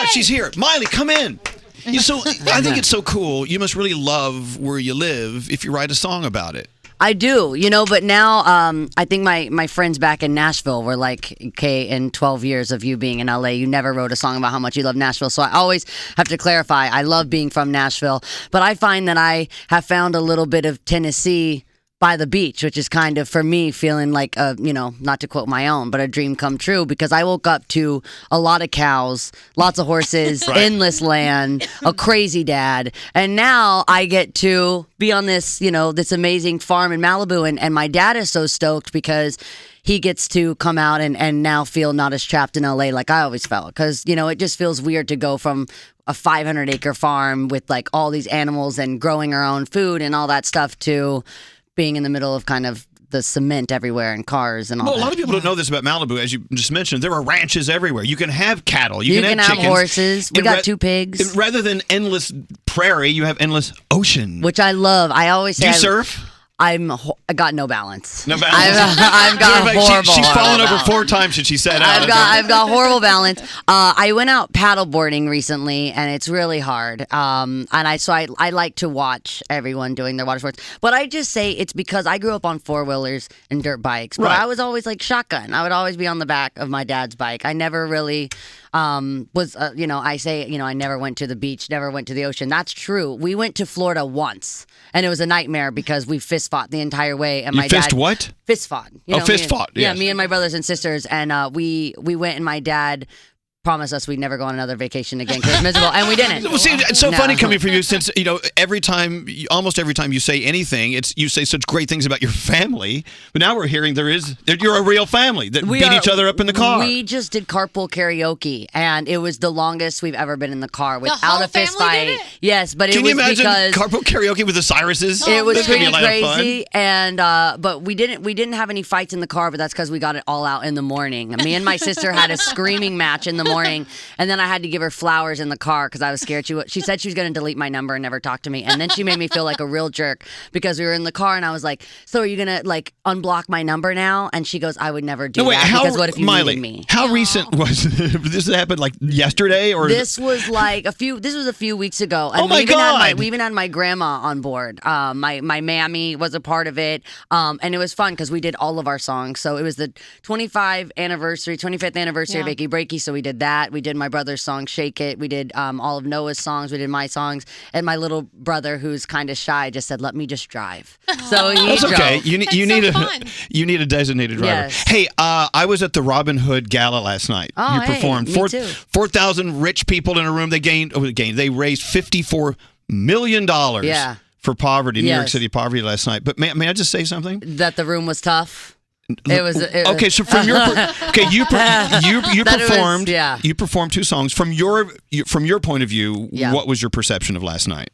God, she's here. Miley, come in. I think it's so cool. You must really love where you live if you write a song about it. I do, but now I think my friends back in Nashville were like, okay, in 12 years of you being in LA, you never wrote a song about how much you love Nashville. So I always have to clarify, I love being from Nashville, but I find that I have found a little bit of Tennessee by the beach, which is kind of, for me, feeling like not to quote my own, but a dream come true, because I woke up to a lot of cows, lots of horses, right. Endless land, a crazy dad, and now I get to be on this, this amazing farm in Malibu, and my dad is so stoked because he gets to come out and now feel not as trapped in LA like I always felt, because, it just feels weird to go from a 500-acre farm with like all these animals and growing our own food and all that stuff to being in the middle of kind of the cement everywhere and cars and all that. Well, a lot of people don't know this about Malibu. As you just mentioned, there are ranches everywhere. You can have cattle. You can have chickens. Horses. We got 2 pigs. Rather than endless prairie, you have endless ocean. Which I love. I always say... Do you surf? I got no balance. No balance. I've got horrible. She's fallen over 4 times since she sat out. I've got horrible balance. I went out paddleboarding recently, and it's really hard. And I like to watch everyone doing their water sports. But I just say it's because I grew up on 4-wheelers and dirt bikes. But I was always like shotgun. I would always be on the back of my dad's bike. I never really I never went to the beach, never went to the ocean. That's true. We went to Florida once, and it was a nightmare because we fist fought the entire way. And my dad fist fought. Fist fought. Yes. Yeah, me and my brothers and sisters, and we went, and my dad promised us we'd never go on another vacation again because it was miserable, and we didn't. Well, see, it's so funny coming from you, since almost every time you say anything, you say such great things about your family. But now we're hearing you're a real family that beat each other up in the car. We just did Carpool Karaoke, and it was the longest we've ever been in the car without a fist fight. Yes, but Can you imagine Carpool Karaoke with the Cyruses? It was pretty crazy, and but we didn't have any fights in the car, but that's because we got it all out in the morning. Me and my sister had a screaming match in the morning, and then I had to give her flowers in the car because I was scared. She said she was going to delete my number and never talk to me, and then she made me feel like a real jerk because we were in the car, and I was like, so are you going to like unblock my number now? And she goes, I would never do that because what if you Miley, needed me? How recent was this? Happened like yesterday, or this was like a few weeks ago. And oh my God! We even had my grandma on board. My mammy was a part of it, and it was fun because we did all of our songs. So it was the 25th anniversary of Achy Breaky. So we did that. We did my brother's song, Shake It. We did all of Noah's songs. We did my songs. And my little brother, who's kind of shy, just said, let me just drive. So he drove. Okay. You need a designated driver. Yes. Hey, I was at the Robin Hood Gala last night. Oh, you performed. Me too. 4,000 rich people in a room. They raised $54 million for poverty, New York City poverty last night. But may I just say something? That the room was tough. It was okay. So from you performed 2 songs. From your point of view, what was your perception of last night?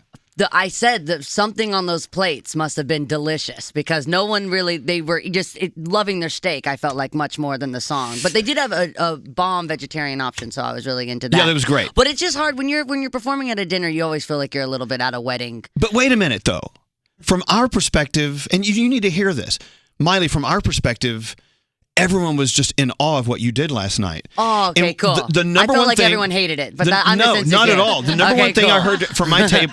I said that something on those plates must have been delicious because no one really, they were just loving their steak, I felt like, much more than the song. But they did have a bomb vegetarian option, so I was really into that. Yeah, that was great. But it's just hard when you're performing at a dinner, you always feel like you're a little bit at a wedding. But wait a minute, though. From our perspective, and you need to hear this, Miley, from our perspective, everyone was just in awe of what you did last night. Oh, okay, cool. The number I felt one like thing, everyone hated it, but I'm just insecure. Not at all. The number one thing cool. I heard from my table,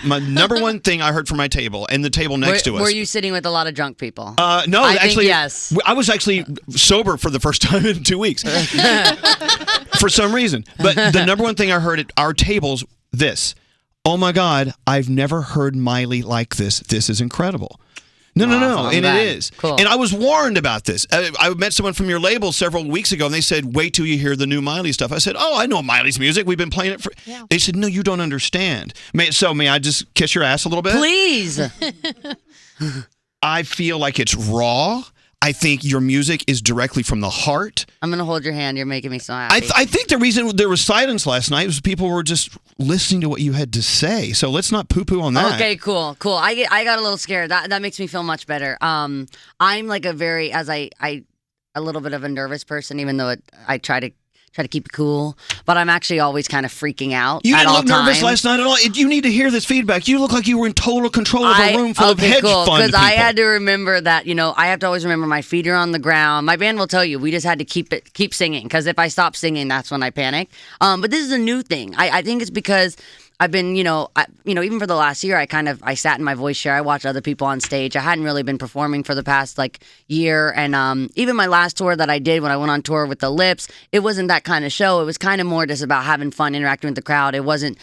from my table and the table next to us. Were you sitting with a lot of drunk people? No, actually, yes. I was actually sober for the first time in 2 weeks for some reason. But the number one thing I heard at our tables, this: oh my God, I've never heard Miley like this. This is incredible. No, and it is. Cool. And I was warned about this. I met someone from your label several weeks ago, and they said, wait till you hear the new Miley stuff. I said, oh, I know Miley's music. We've been playing it for... Yeah. They said, no, you don't understand. May I just kiss your ass a little bit? Please. I feel like it's raw. I think your music is directly from the heart. I'm going to hold your hand. You're making me so happy. I think the reason there was silence last night was people were just listening to what you had to say. So let's not poo-poo on that. Okay, cool. I got a little scared. That makes me feel much better. I'm like a little bit of a nervous person, even though I try to try to keep it cool. But I'm actually always kind of freaking out You at didn't all look nervous times. last night at all. You need to hear this feedback. You look like you were in total control of a room full of hedge fund people. Because I had to remember that, I have to always remember my feet are on the ground. My band will tell you, we just had to keep singing, because if I stop singing, that's when I panic. But this is a new thing. I think it's because I've been, even for the last year, I sat in my voice share. I watched other people on stage. I hadn't really been performing for the past year, and even my last tour that I did when I went on tour with the Lips, it wasn't that kind of show. It was kind of more just about having fun, interacting with the crowd. It wasn't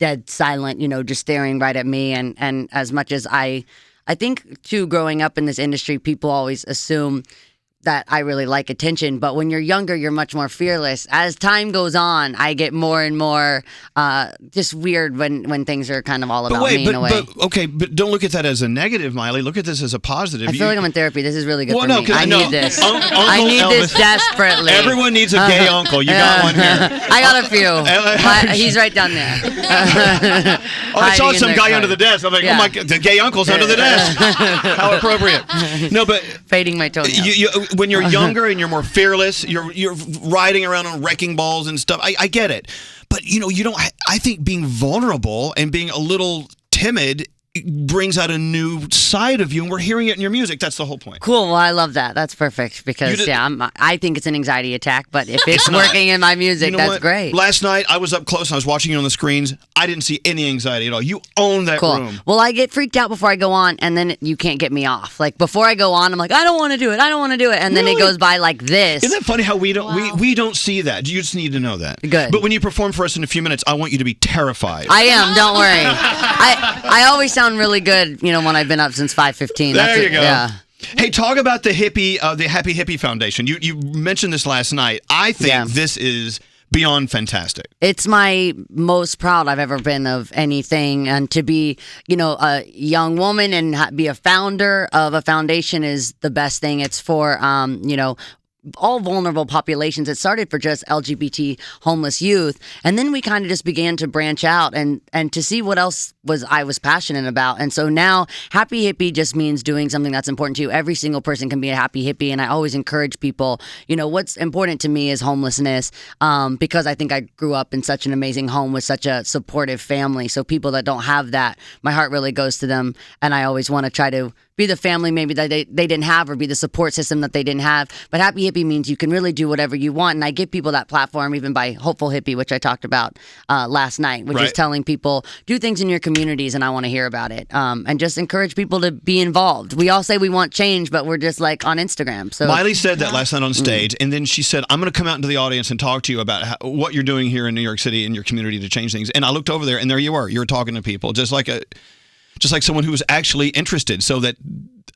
dead silent, just staring right at me. And as much as I think too, growing up in this industry, people always assume that I really like attention, but when you're younger, you're much more fearless. As time goes on, I get more and more just weird when things are kind of all about me in a way. But don't look at that as a negative, Miley. Look at this as a positive. I feel like I'm in therapy. This is really good for me. I need this. I need this desperately. Everyone needs a gay uncle. You got one here. I got a few. He's right down there. I saw some guy under the desk. I'm like, oh my God, the gay uncle's under the desk. How appropriate. No, but fading my toenails. When you're younger and you're more fearless, you're riding around on wrecking balls and stuff. I get it, but you don't. I think being vulnerable and being a little timid brings out a new side of you, and we're hearing it in your music. That's the whole point. Cool. Well, I love that. That's perfect because I think it's an anxiety attack, but if it's working in my music, that's great. Last night I was up close and I was watching you on the screens. I didn't see any anxiety at all. You own that room. Well, I get freaked out before I go on, and then you can't get me off. Like before I go on, I'm like, I don't want to do it. I don't want to do it, and then it goes by like this. Isn't that funny how we don't we don't see that? You just need to know that. Good. But when you perform for us in a few minutes, I want you to be terrified. I am. Don't worry. I always sound really good. When I've been up since 5:15. There you go. Yeah. Hey, talk about the Hippie, the Happy Hippie Foundation. You mentioned this last night. I think this is beyond fantastic. It's my most proud I've ever been of anything, and to be, a young woman and be a founder of a foundation is the best thing. It's for, all vulnerable populations. It started for just LGBT homeless youth, and then we kind of just began to branch out and to see what else I was passionate about. And so now Happy Hippie just means doing something that's important to you. Every single person can be a happy hippie, and I always encourage people, what's important to me is homelessness, because I think I grew up in such an amazing home with such a supportive family. So people that don't have that, my heart really goes to them, and I always want to try to be the family maybe that they didn't have, or be the support system that they didn't have. But Happy Hippie means you can really do whatever you want, and I give people that platform even by Hopeful Hippie, which I talked about last night, which is telling people, do things in your communities, and I want to hear about it, and just encourage people to be involved. We all say we want change, but we're just like on Instagram. So Miley said that last night on stage, and then she said, I'm going to come out into the audience and talk to you about what you're doing here in New York City in your community to change things. And I looked over there, and there you were. You were talking to people, just like someone who was actually interested. So that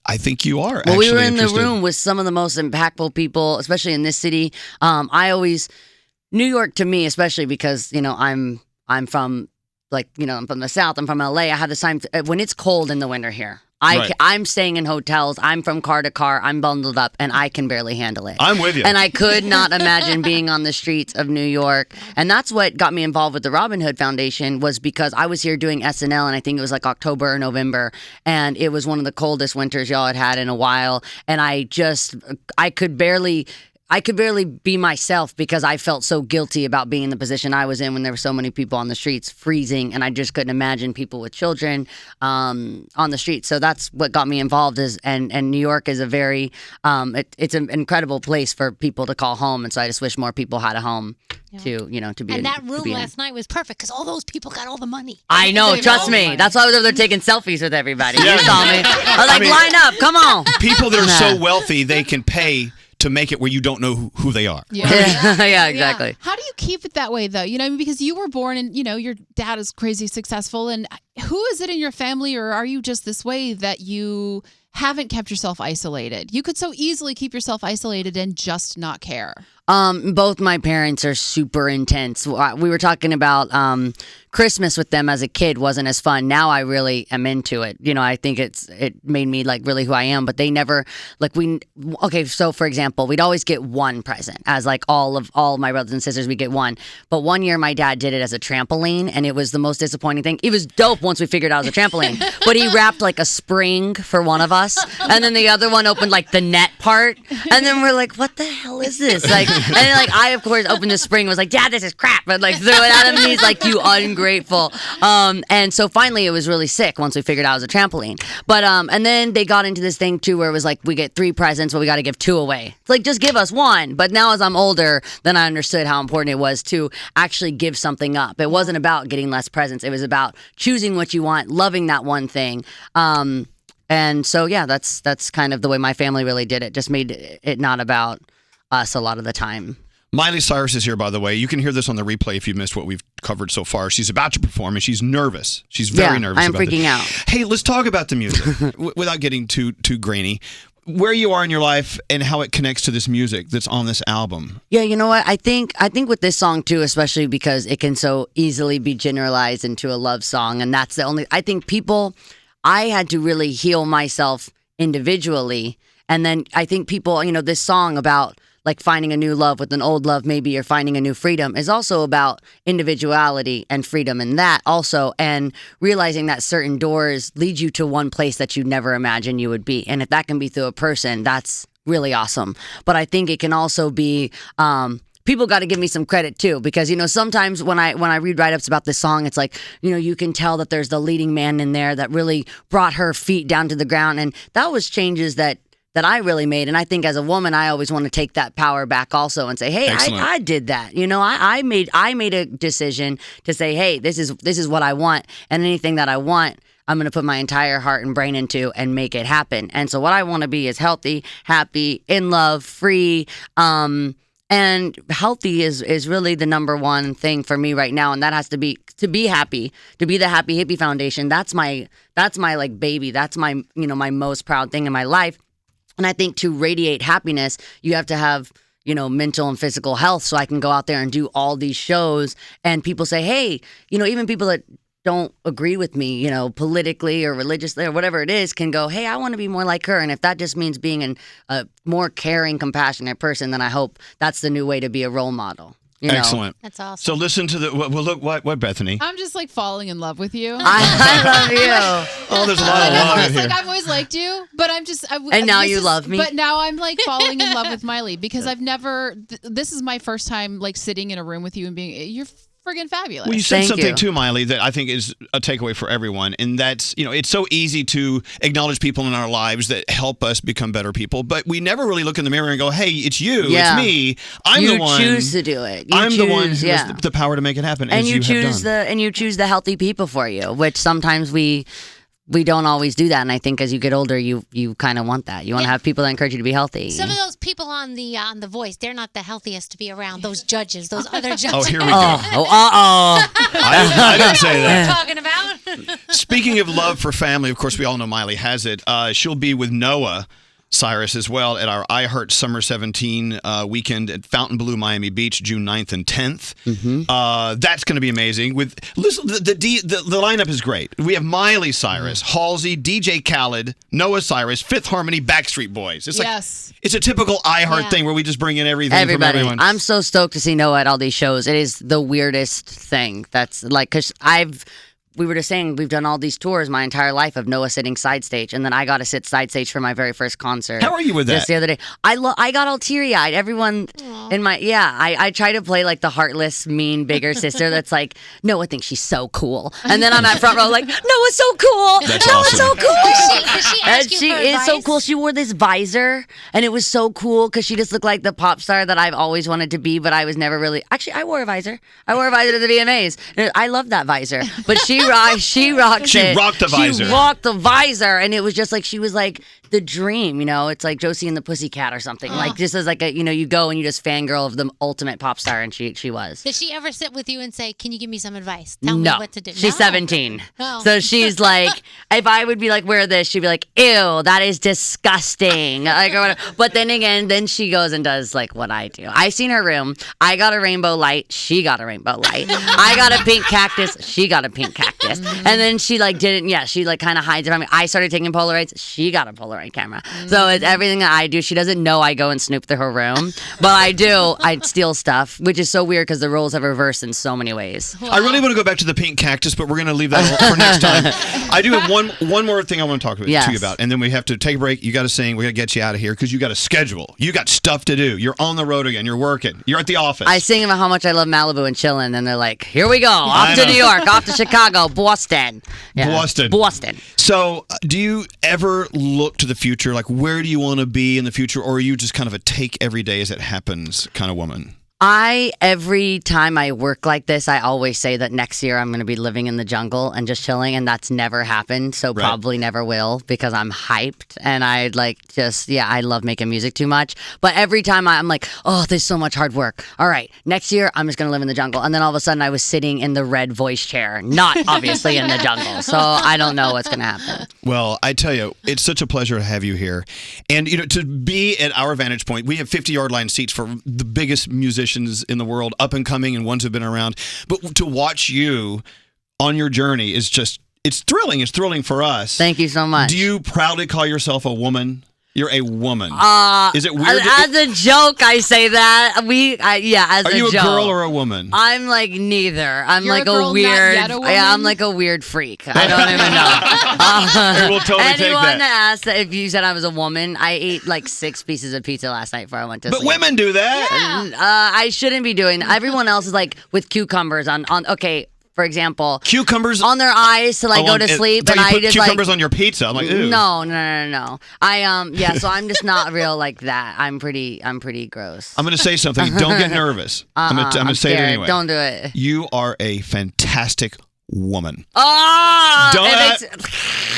I think you are. Well, we were in the room with some of the most impactful people, especially in this city. New York to me, especially because I'm from I'm from the South. I'm from LA. I have this time when it's cold in the winter here. I'm staying in hotels. I'm from car to car. I'm bundled up, and I can barely handle it. I'm with you. And I could not imagine being on the streets of New York. And that's what got me involved with the Robin Hood Foundation, was because I was here doing SNL, and I think it was like October or November, and it was one of the coldest winters y'all had in a while. And I could barely be myself because I felt so guilty about being in the position I was in when there were so many people on the streets freezing, and I just couldn't imagine people with children on the streets. So that's what got me involved. And New York is a very it's an incredible place for people to call home, and so I just wish more people had a home to be in. And that room last night was perfect because all those people got all the money. I know, trust me. That's why I was over there taking selfies with everybody. You saw me. I was like, line up, come on. People that are so wealthy, they can pay to make it where you don't know who they are. Yeah, yeah, exactly. Yeah. How do you keep it that way, though? Because you were born and, your dad is crazy successful. And who is it in your family, or are you just this way that you haven't kept yourself isolated? You could so easily keep yourself isolated and just not care. Both my parents are super intense. We were talking about Christmas with them as a kid wasn't as fun. Now I really am into it. I think it made me like really who I am, but they never so for example, we'd always get one present as like all my brothers and sisters, we get one. But one year my dad did it as a trampoline, and it was the most disappointing thing. It was dope once we figured out it was a trampoline, but he wrapped like a spring for one of us, and then the other one opened like the net part, and then we're like, what the hell is this? Like, And then, like, I, of course, opened the spring and was like, Dad, this is crap. But, like, threw it at him and he's like, you ungrateful. And so finally it was really sick once we figured out it was a trampoline. But, and then they got into this thing too where it was like, we get 3 presents, but we got to give 2 away. It's like, just give us 1. But now as I'm older, then I understood how important it was to actually give something up. It wasn't about getting less presents. It was about choosing what you want, loving that one thing. And so, yeah, that's kind of the way my family really did it. Just made it not about us a lot of the time. Miley Cyrus is here, by the way. You can hear this on the replay if you missed what we've covered so far. She's about to perform, and she's nervous. She's very nervous. I'm about freaking this. out. Hey, let's talk about the music without getting too grainy. Where you are in your life and how it connects to this music that's on this album. Yeah, you know what? I think with this song too, especially because it can so easily be generalized into a love song, and that's the only. I think I had to really heal myself individually, and then I think people, this song about like finding a new love with an old love maybe, or finding a new freedom, is also about individuality and freedom in that also, and realizing that certain doors lead you to one place that you never imagined you would be. And if that can be through a person, that's really awesome. But I think it can also be people got to give me some credit too, because sometimes when I read write-ups about this song, it's like, you can tell that there's the leading man in there that really brought her feet down to the ground, and that was changes that I really made. And I think as a woman, I always want to take that power back also and say, hey, I did that. I made a decision to say, hey, this is what I want, and anything that I want, I'm going to put my entire heart and brain into and make it happen. And so what I want to be is healthy, happy, in love, free, and healthy is really the number one thing for me right now, and that has to be happy, to be the Happy Hippie Foundation. That's my like baby. That's my my most proud thing in my life. And I think to radiate happiness, you have to have mental and physical health. So I can go out there and do all these shows, and people say, hey, even people that don't agree with me, politically or religiously or whatever it is, can go, hey, I want to be more like her. And if that just means being a more caring, compassionate person, then I hope that's the new way to be a role model. Excellent. That's awesome. So listen to well, look, what, Bethany? I'm just like falling in love with you. I love you. Oh, there's a lot of love in here. Like, I've always liked you, but I'm just. And now you love me. But now I'm like falling in love with Miley, because I've never. This is my first time like sitting in a room with you and being. You're friggin' fabulous. Well, you said Thank something you. too, Miley, that I think is a takeaway for everyone, and that's it's so easy to acknowledge people in our lives that help us become better people, but we never really look in the mirror and go, "Hey, it's you, Yeah. it's me. I'm the one. You choose to do it. I'm the one who has the power to make it happen." And as you have choose done. you choose the healthy people for you, which sometimes we don't always do that. And I think as you get older, you kind of want that. You want to have people that encourage you to be healthy. Some of those people on the Voice, they're not the healthiest to be around. Those judges, those other judges. Oh, here we go. I didn't say that. Talking about. Speaking of love for family, of course, we all know Miley has it. She'll be with Noah Cyrus as well at our I Heart Summer 17 weekend at Fontainebleau, Miami Beach, June 9th and 10th. Mm-hmm. That's going to be amazing. Listen, the lineup is great. We have Miley Cyrus, Halsey, DJ Khaled, Noah Cyrus, Fifth Harmony, Backstreet Boys. It's it's a typical I Heart thing where we just bring in everything from everyone. I'm so stoked to see Noah at all these shows. It is the weirdest thing. That's like, because we were just saying, we've done all these tours my entire life of Noah sitting side stage, and then I got to sit side stage for my very first concert. How are you with that? Just the other day. I got all teary-eyed. Everyone in my, I try to play like the heartless, mean, bigger sister that's like, Noah thinks she's so cool. And then I'm at front row like, Noah's so cool. That's Noah's awesome. so cool. Did she ask And you she for is so advice? cool. She wore this visor, and it was so cool because she just looked like the pop star that I've always wanted to be, but I was never really. Actually, I wore a visor. I wore a visor to the VMAs. And I love that visor. But she rocked it. She rocked the visor. She rocked the visor, and it was just like she was like the dream. It's like Josie and the Pussycat or something. Like just as like a you go and you just fangirl of the ultimate pop star, and she was. Did she ever sit with you and say, "Can you give me some advice? Tell me No, what to do"? she's 17. Oh. So she's like, if I would be like, wear this, she'd be like, ew, that is disgusting. Like, or whatever. But then again, then she goes and does like what I do. I seen her room. I got a rainbow light. She got a rainbow light. I got a pink cactus. She got a pink cactus. Yes. And then she like didn't. Yeah, she like kind of hides it from me. I started taking Polaroids. She got a Polaroid camera. So it's everything that I do. She doesn't know I go and snoop through her room, but I do. I steal stuff, which is so weird because the roles have reversed in so many ways. I really want to go back to the pink cactus, but we're going to leave that for next time. I do have one more thing I want to talk to you about, and then we have to take a break. You got to sing. We got to get you out of here because you got a schedule. You got stuff to do. You're on the road again. You're working. You're at the office. I sing about how much I love Malibu and chilling, and they're like, "Here we go, off to New York, off to Chicago, Boston, Boston." So, do you ever look to the future? Like, where do you want to be in the future, or are you just kind of a take every day as it happens kind of woman? Every time I work like this, I always say that next year I'm going to be living in the jungle and just chilling, and that's never happened, so probably never will because I'm hyped and I I love making music too much. But every time I'm like, oh, there's so much hard work. All right, next year I'm just going to live in the jungle. And then all of a sudden I was sitting in the red voice chair, not obviously in the jungle. So I don't know what's going to happen. Well, I tell you, it's such a pleasure to have you here. And, to be at our vantage point, we have 50-yard line seats for the biggest musicians in the world, up and coming and ones who've been around. But to watch you on your journey is just, it's thrilling. It's thrilling for us. Thank you so much. Do you proudly call yourself a woman? You're a woman. Is it weird? As a joke, I say that. As Are a you joke. A girl or a woman? I'm like neither. I'm You're like a girl, weird. not yet a woman? I'm like a weird freak. I don't even know. We'll totally take Anyone that. that asked if you said I was a woman, I ate like 6 pieces of pizza last night before I went to sleep. But women do that. I shouldn't be doing. Everyone else is like with cucumbers on. Okay. For example, cucumbers on their eyes to go to sleep, and I just cucumbers on your pizza. I'm like, ooh. No. So I'm just not real like that. I'm pretty gross. I'm going to say something. Don't get nervous. I'm going to say it anyway. Don't do it. You are a fantastic woman. Oh,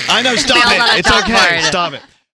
I know. Stop it. It's okay. Stop it.